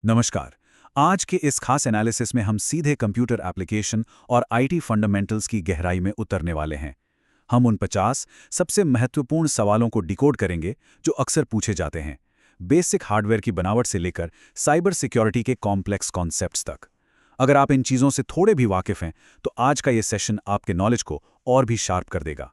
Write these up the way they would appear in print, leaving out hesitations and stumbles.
नमस्कार। आज के इस खास एनालिसिस में हम सीधे कंप्यूटर एप्लीकेशन और आईटी फंडामेंटल्स की गहराई में उतरने वाले हैं। हम उन 50 सबसे महत्वपूर्ण सवालों को डिकोड करेंगे जो अक्सर पूछे जाते हैं, बेसिक हार्डवेयर की बनावट से लेकर साइबर सिक्योरिटी के कॉम्प्लेक्स कॉन्सेप्ट्स तक। अगर आप इन चीज़ों से थोड़े भी वाकिफ हैं, तो आज का ये सेशन आपके नॉलेज को और भी शार्प कर देगा।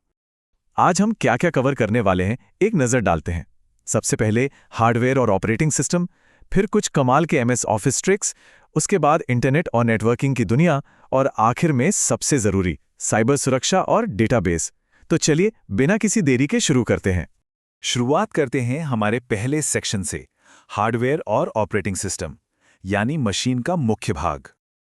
आज हम क्या क्या कवर करने वाले हैं, एक नज़र डालते हैं। सबसे पहले हार्डवेयर और ऑपरेटिंग सिस्टम, फिर कुछ कमाल के एमएस ऑफिस ट्रिक्स, उसके बाद इंटरनेट और नेटवर्किंग की दुनिया, और आखिर में सबसे ज़रूरी साइबर सुरक्षा और डेटाबेस। तो चलिए बिना किसी देरी के शुरू करते हैं। शुरुआत करते हैं हमारे पहले सेक्शन से, हार्डवेयर और ऑपरेटिंग सिस्टम, यानी मशीन का मुख्य भाग।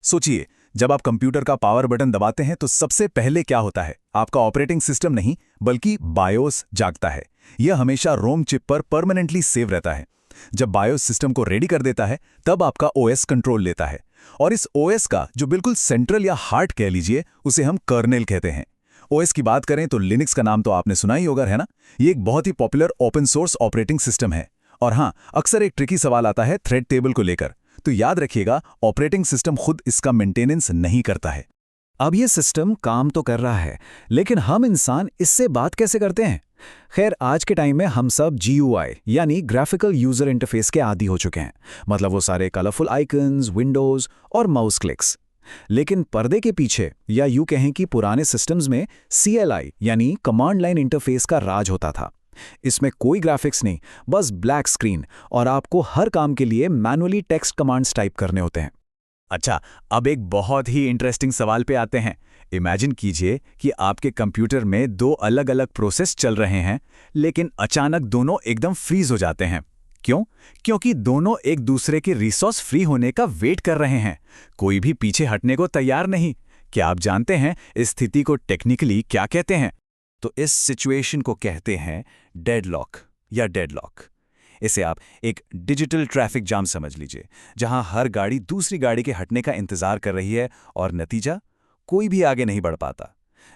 सोचिए, जब आप कंप्यूटर का पावर बटन दबाते हैं तो सबसे पहले क्या होता है? आपका ऑपरेटिंग सिस्टम नहीं, बल्कि बायोस जागता है। यह हमेशा रोम चिप पर परमानेंटली सेव रहता है। जब बायोस सिस्टम को रेडी कर देता है, तब आपका ओएस कंट्रोल लेता है। और इस ओएस का जो बिल्कुल सेंट्रल या हार्ट कह लीजिए, उसे हम कर्नेल कहते हैं। ओएस की बात करें तो लिनक्स का नाम तो आपने सुना ही होगा, है ना? ये एक बहुत ही popular open source operating system है। और हाँ, अक्सर एक ट्रिकी सवाल आता है थ्रेड टेबल को लेकर। तो याद रखिएगा, ऑपरेटिंग सिस्टम खुद इसका मेंटेनेंस नहीं करता है। अब ये सिस्टम काम तो कर रहा है, लेकिन हम इंसान इससे बात कैसे करते हैं? खैर, आज के टाइम में हम सब GUI यानी ग्राफिकल यूजर इंटरफेस के आदी हो चुके हैं। मतलब वो सारे कलरफुल आइकन्स, विंडोज और माउस क्लिक्स। लेकिन पर्दे के पीछे, या यूं कहें कि पुराने सिस्टम्स में CLI यानी कमांड लाइन इंटरफेस का राज होता था। इसमें कोई ग्राफिक्स नहीं, बस ब्लैक स्क्रीन, और आपको हर काम के लिए मैनुअली टेक्स्ट कमांड्स टाइप करने होते हैं। अच्छा, अब एक बहुत ही इंटरेस्टिंग सवाल पे आते हैं। इमेजिन कीजिए कि आपके कंप्यूटर में दो अलग अलग प्रोसेस चल रहे हैं, लेकिन अचानक दोनों एकदम फ्रीज हो जाते हैं। क्यों? क्योंकि दोनों एक दूसरे के रिसोर्स फ्री होने का वेट कर रहे हैं। कोई भी पीछे हटने को तैयार नहीं। क्या आप जानते हैं इस स्थिति को टेक्निकली क्या कहते हैं? तो इस सिचुएशन को कहते हैं डेडलॉक या डेडलॉक। इसे आप एक डिजिटल ट्रैफिक जाम समझ लीजिए, जहां हर गाड़ी दूसरी गाड़ी के हटने का इंतजार कर रही है, और नतीजा, कोई भी आगे नहीं बढ़ पाता।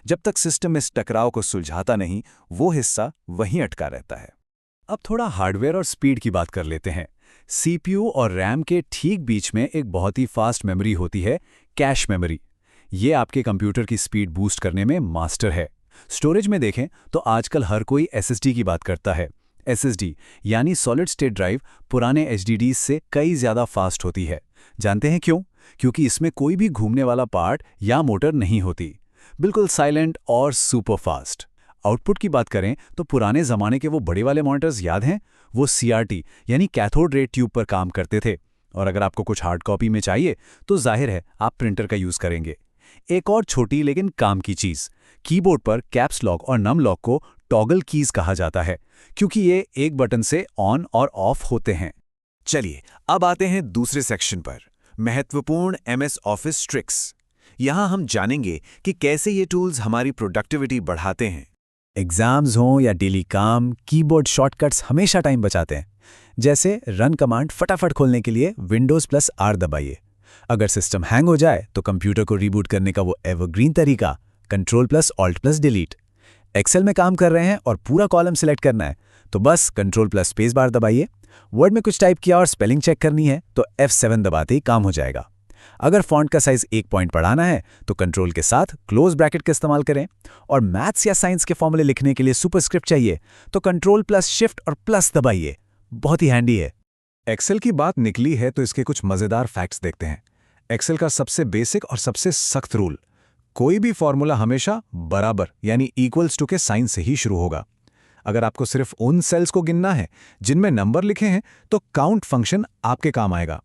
जब तक सिस्टम इस टकराव को सुलझाता नहीं, वो हिस्सा वहीं अटका रहता है। अब थोड़ा हार्डवेयर और स्पीड की बात कर लेते हैं। CPU और रैम के ठीक बीच में एक बहुत ही फास्ट मेमोरी होती है, कैश मेमोरी। ये आपके कंप्यूटर की स्पीड बूस्ट करने में मास्टर है। स्टोरेज में देखें तो आजकल हर कोई SSD की बात करता है। SSD यानी सॉलिड स्टेट ड्राइव पुराने HDDs से कई ज़्यादा फास्ट होती है। जानते हैं क्यों? क्योंकि इसमें कोई भी घूमने वाला पार्ट या मोटर नहीं होती। बिल्कुल साइलेंट और सुपर फास्ट। आउटपुट की बात करें तो पुराने ज़माने के वो बड़े वाले मॉनिटर्स याद हैं? वो CRT यानी कैथोड रे ट्यूब पर काम करते थे। और अगर आपको कुछ हार्ड कॉपी में चाहिए तो जाहिर है आप प्रिंटर का यूज़ करेंगे। एक और छोटी लेकिन काम की चीज़, कीबोर्ड पर कैप्स लॉक और नम लॉक को टॉगल कीज कहा जाता है, क्योंकि ये एक बटन से ऑन और ऑफ होते हैं। चलिए अब आते हैं दूसरे सेक्शन पर, महत्वपूर्ण MS ऑफिस ट्रिक्स। यहाँ हम जानेंगे कि कैसे ये टूल्स हमारी प्रोडक्टिविटी बढ़ाते हैं। एग्जाम्स हों या डेली काम, कीबोर्ड शॉर्टकट्स हमेशा टाइम बचाते हैं। जैसे रन कमांड फटाफट खोलने के लिए Windows+R दबाइए। अगर सिस्टम हैंग हो जाए तो कंप्यूटर को रीबूट करने का वो एवरग्रीन तरीका, Ctrl+Alt+Delete। एक्सेल में काम कर रहे हैं और पूरा कॉलम सिलेक्ट करना है तो बस Ctrl+स्पेस बार दबाइए। वर्ड में कुछ टाइप किया और स्पेलिंग चेक करनी है तो F7 दबाते ही काम हो जाएगा। अगर फॉन्ट का साइज 1 पॉइंट बढ़ाना है तो कंट्रोल के साथ क्लोज ब्रैकेट का इस्तेमाल करें। और मैथ्स या साइंस के फॉर्मूले लिखने के लिए सुपरस्क्रिप्ट चाहिए तो Ctrl+Shift और प्लस दबाइए। बहुत ही हैंडी है। एक्सेल की बात निकली है तो इसके कुछ मज़ेदार फैक्ट्स देखते हैं। एक्सेल का सबसे बेसिक और सबसे सख्त रूल, कोई भी फॉर्मूला हमेशा बराबर यानी इक्वल्स टू के साइन से ही शुरू होगा। अगर आपको सिर्फ उन सेल्स को गिनना है जिनमें नंबर लिखे हैं तो काउंट फंक्शन आपके काम आएगा।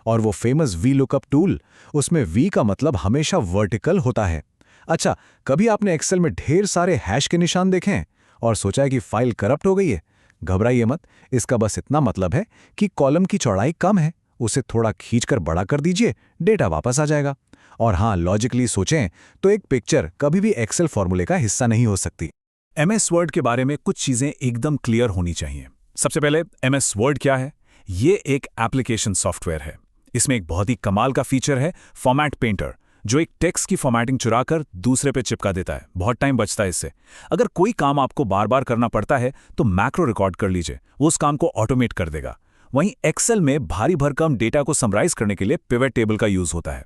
और वो फेमस VLOOKUP टूल, उसमें V का मतलब हमेशा वर्टिकल होता है। अच्छा, कभी आपने एक्सेल में ढेर सारे हैश के निशान देखे हैं और सोचा है कि फाइल करप्ट हो गई है? घबराइए मत, इसका बस इतना मतलब है कि कॉलम की चौड़ाई कम है, उसे थोड़ा खींचकर बड़ा कर दीजिए, डेटा वापस आ जाएगा। और हाँ, लॉजिकली सोचें तो एक पिक्चर कभी भी एक्सेल फॉर्मूले का हिस्सा नहीं हो सकती। MS वर्ड के बारे में कुछ चीज़ें एकदम क्लियर होनी चाहिए। सबसे पहले, MS वर्ड क्या है? ये एक एप्लीकेशन सॉफ्टवेयर है। इसमें एक बहुत ही कमाल का फीचर है, फॉर्मेट पेंटर, जो एक टेक्स्ट की फॉर्मेटिंग चुराकर दूसरे पे चिपका देता है। बहुत टाइम बचता है इससे। अगर कोई काम आपको बार बार करना पड़ता है तो मैक्रो रिकॉर्ड कर लीजिए, वो उस काम को ऑटोमेट कर देगा। वहीं एक्सेल में भारी भरकम डेटा को समराइज करने के लिए पिवट टेबल का यूज होता है।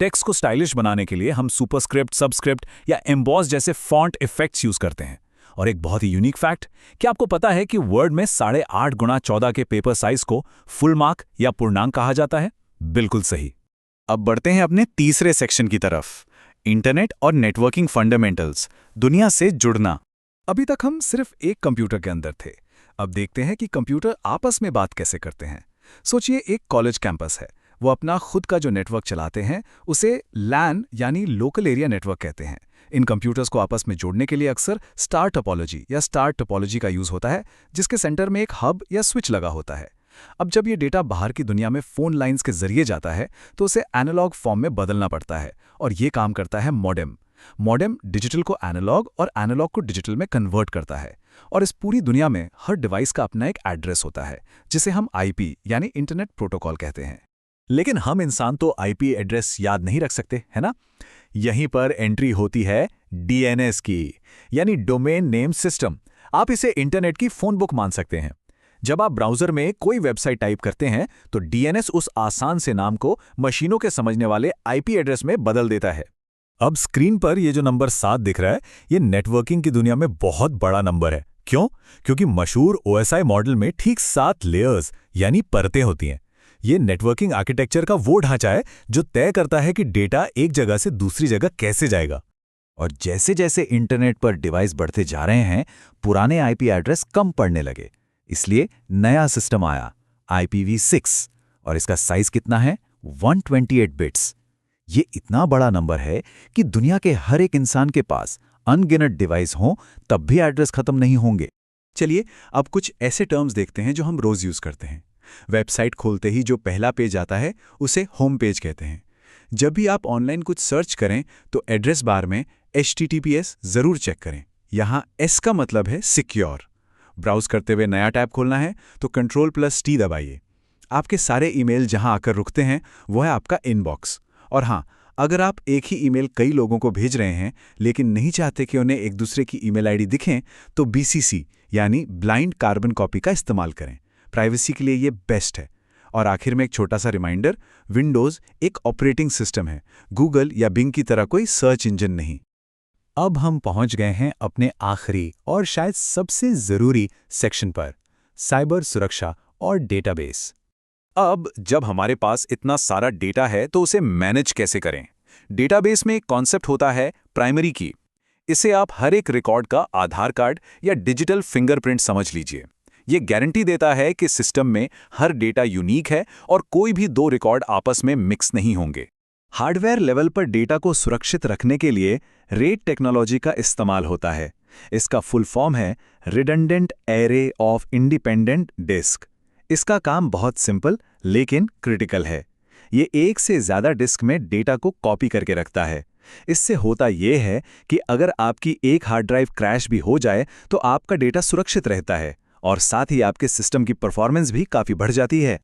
टेक्स्ट को स्टाइलिश बनाने के लिए हम सुपरस्क्रिप्ट, सबस्क्रिप्ट या एम्बॉस जैसे फॉन्ट इफेक्ट्स यूज करते हैं। और एक बहुत ही यूनिक फैक्ट, क्या आपको पता है कि वर्ड में 8.5 गुणा 14 के पेपर साइज को फुल मार्क या पूर्णांक कहा जाता है? बिल्कुल सही। अब बढ़ते हैं अपने तीसरे सेक्शन की तरफ, इंटरनेट और नेटवर्किंग फंडामेंटल्स, दुनिया से जुड़ना। अभी तक हम सिर्फ एक कंप्यूटर के अंदर थे। अब देखते हैं कि कंप्यूटर आपस में बात कैसे करते हैं। सोचिए एक कॉलेज कैंपस है, वो अपना खुद का जो नेटवर्क चलाते हैं उसे लैन यानी लोकल एरिया नेटवर्क कहते हैं। इन कंप्यूटर्स को आपस में जोड़ने के लिए अक्सर स्टार टोपोलॉजी या स्टार टोपोलॉजी का यूज होता है, जिसके सेंटर में एक हब या स्विच लगा होता है। अब जब ये डेटा बाहर की दुनिया में फोन लाइंस के जरिए जाता है तो उसे एनालॉग फॉर्म में बदलना पड़ता है, और ये काम करता है मॉडेम। मॉडेम डिजिटल को एनालॉग और एनालॉग को डिजिटल में कन्वर्ट करता है। और इस पूरी दुनिया में हर डिवाइस का अपना एक एड्रेस होता है, जिसे हम आईपी यानी इंटरनेट प्रोटोकॉल कहते हैं। लेकिन हम इंसान तो आईपी एड्रेस याद नहीं रख सकते, है ना? यहीं पर एंट्री होती है डीएनएस की, यानी डोमेन नेम सिस्टम। आप इसे इंटरनेट की फोन बुक मान सकते हैं। जब आप ब्राउज़र में कोई वेबसाइट टाइप करते हैं तो डीएनएस उस आसान से नाम को मशीनों के समझने वाले आईपी एड्रेस में बदल देता है। अब स्क्रीन पर ये जो नंबर 7 दिख रहा है, ये नेटवर्किंग की दुनिया में बहुत बड़ा नंबर है। क्यों? क्योंकि मशहूर ओएसआई मॉडल में ठीक 7 लेयर्स यानी परतें होती हैं। ये नेटवर्किंग आर्किटेक्चर का वो ढांचा है जो तय करता है कि डेटा एक जगह से दूसरी जगह कैसे जाएगा। और जैसे जैसे इंटरनेट पर डिवाइस बढ़ते जा रहे हैं, पुराने आईपी एड्रेस कम पड़ने लगे। इसलिए नया सिस्टम आया, IPv6, और इसका साइज कितना है? 128 बिट्स। ये इतना बड़ा नंबर है कि दुनिया के हर एक इंसान के पास अनगिनत डिवाइस हों तब भी एड्रेस खत्म नहीं होंगे। चलिए अब कुछ ऐसे टर्म्स देखते हैं जो हम रोज यूज करते हैं। वेबसाइट खोलते ही जो पहला पेज आता है उसे होम पेज कहते हैं। जब भी आप ऑनलाइन कुछ सर्च करें तो एड्रेस बार में HTTPS जरूर चेक करें। यहाँ S का मतलब है सिक्योर। ब्राउज करते हुए नया टैब खोलना है तो Ctrl+T दबाइए। आपके सारे ईमेल जहां आकर रुकते हैं वो है आपका इनबॉक्स। और हाँ, अगर आप एक ही ईमेल कई लोगों को भेज रहे हैं लेकिन नहीं चाहते कि उन्हें एक दूसरे की ईमेल आईडी दिखें तो BCC यानी ब्लाइंड कार्बन कॉपी का इस्तेमाल करें। प्राइवेसी के लिए ये बेस्ट है। और आखिर में एक छोटा सा रिमाइंडर, विंडोज़ एक ऑपरेटिंग सिस्टम है, गूगल या बिंग की तरह कोई सर्च इंजन नहीं। अब हम पहुंच गए हैं अपने आखिरी और शायद सबसे ज़रूरी सेक्शन पर, साइबर सुरक्षा और डेटाबेस। अब जब हमारे पास इतना सारा डेटा है तो उसे मैनेज कैसे करें? डेटाबेस में एक कॉन्सेप्ट होता है प्राइमरी की। इसे आप हर एक रिकॉर्ड का आधार कार्ड या डिजिटल फिंगरप्रिंट समझ लीजिए। ये गारंटी देता है कि सिस्टम में हर डेटा यूनिक है और कोई भी 2 रिकॉर्ड आपस में मिक्स नहीं होंगे। हार्डवेयर लेवल पर डेटा को सुरक्षित रखने के लिए RAID टेक्नोलॉजी का इस्तेमाल होता है। इसका फुल फॉर्म है redundant array of independent disk. इसका काम बहुत सिंपल लेकिन क्रिटिकल है। ये एक से ज़्यादा डिस्क में डेटा को कॉपी करके रखता है। इससे होता यह है कि अगर आपकी एक हार्ड ड्राइव क्रैश भी हो जाए तो आपका डेटा सुरक्षित रहता है और साथ ही आपके सिस्टम की परफॉर्मेंस भी काफ़ी बढ़ जाती है।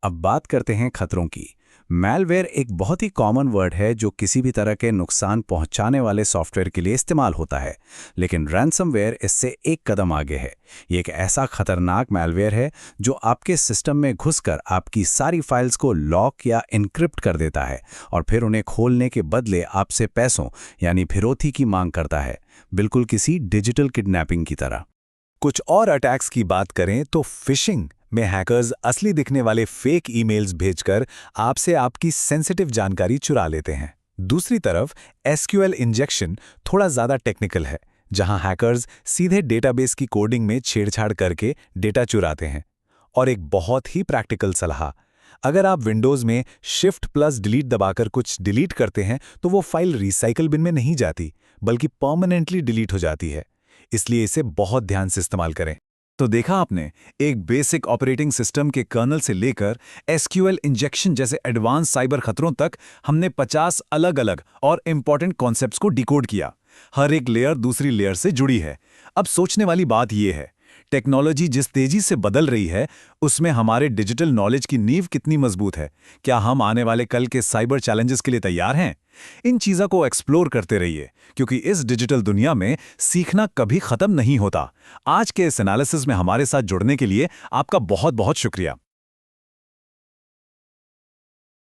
अब बात करते हैं खतरों की। मैलवेयर एक बहुत ही कॉमन वर्ड है जो किसी भी तरह के नुकसान पहुंचाने वाले सॉफ्टवेयर के लिए इस्तेमाल होता है, लेकिन रैंसमवेयर इससे एक कदम आगे है। ये एक ऐसा खतरनाक मैलवेयर है जो आपके सिस्टम में घुसकर आपकी सारी फाइल्स को लॉक या इनक्रिप्ट कर देता है और फिर उन्हें खोलने के बदले आपसे पैसों यानी फिरौती की मांग करता है, बिल्कुल किसी डिजिटल किडनैपिंग की तरह। कुछ और अटैक्स की बात करें तो फिशिंग में हैकर्स असली दिखने वाले फेक ईमेल्स भेजकर आपसे आपकी सेंसिटिव जानकारी चुरा लेते हैं। दूसरी तरफ SQL इंजेक्शन थोड़ा ज़्यादा टेक्निकल है, जहां हैकर्स सीधे डेटाबेस की कोडिंग में छेड़छाड़ करके डेटा चुराते हैं। और एक बहुत ही प्रैक्टिकल सलाह, अगर आप विंडोज़ में Shift+Delete दबाकर कुछ डिलीट करते हैं तो वो फाइल रिसाइकल बिन में नहीं जाती बल्कि परमानेंटली डिलीट हो जाती है। इसलिए इसे बहुत ध्यान से इस्तेमाल करें। तो देखा आपने, एक बेसिक ऑपरेटिंग सिस्टम के कर्नल से लेकर SQL इंजेक्शन जैसे एडवांस साइबर खतरों तक हमने 50 अलग-अलग और इंपॉर्टेंट कॉन्सेप्ट्स को डिकोड किया। हर एक लेयर दूसरी लेयर से जुड़ी है। अब सोचने वाली बात यह है, टेक्नोलॉजी जिस तेजी से बदल रही है उसमें हमारे डिजिटल नॉलेज की नींव कितनी मजबूत है? क्या हम आने वाले कल के साइबर चैलेंजेस के लिए तैयार हैं? इन चीज़ों को एक्सप्लोर करते रहिए, क्योंकि इस डिजिटल दुनिया में सीखना कभी खत्म नहीं होता। आज के इस एनालिसिस में हमारे साथ जुड़ने के लिए आपका बहुत बहुत शुक्रिया।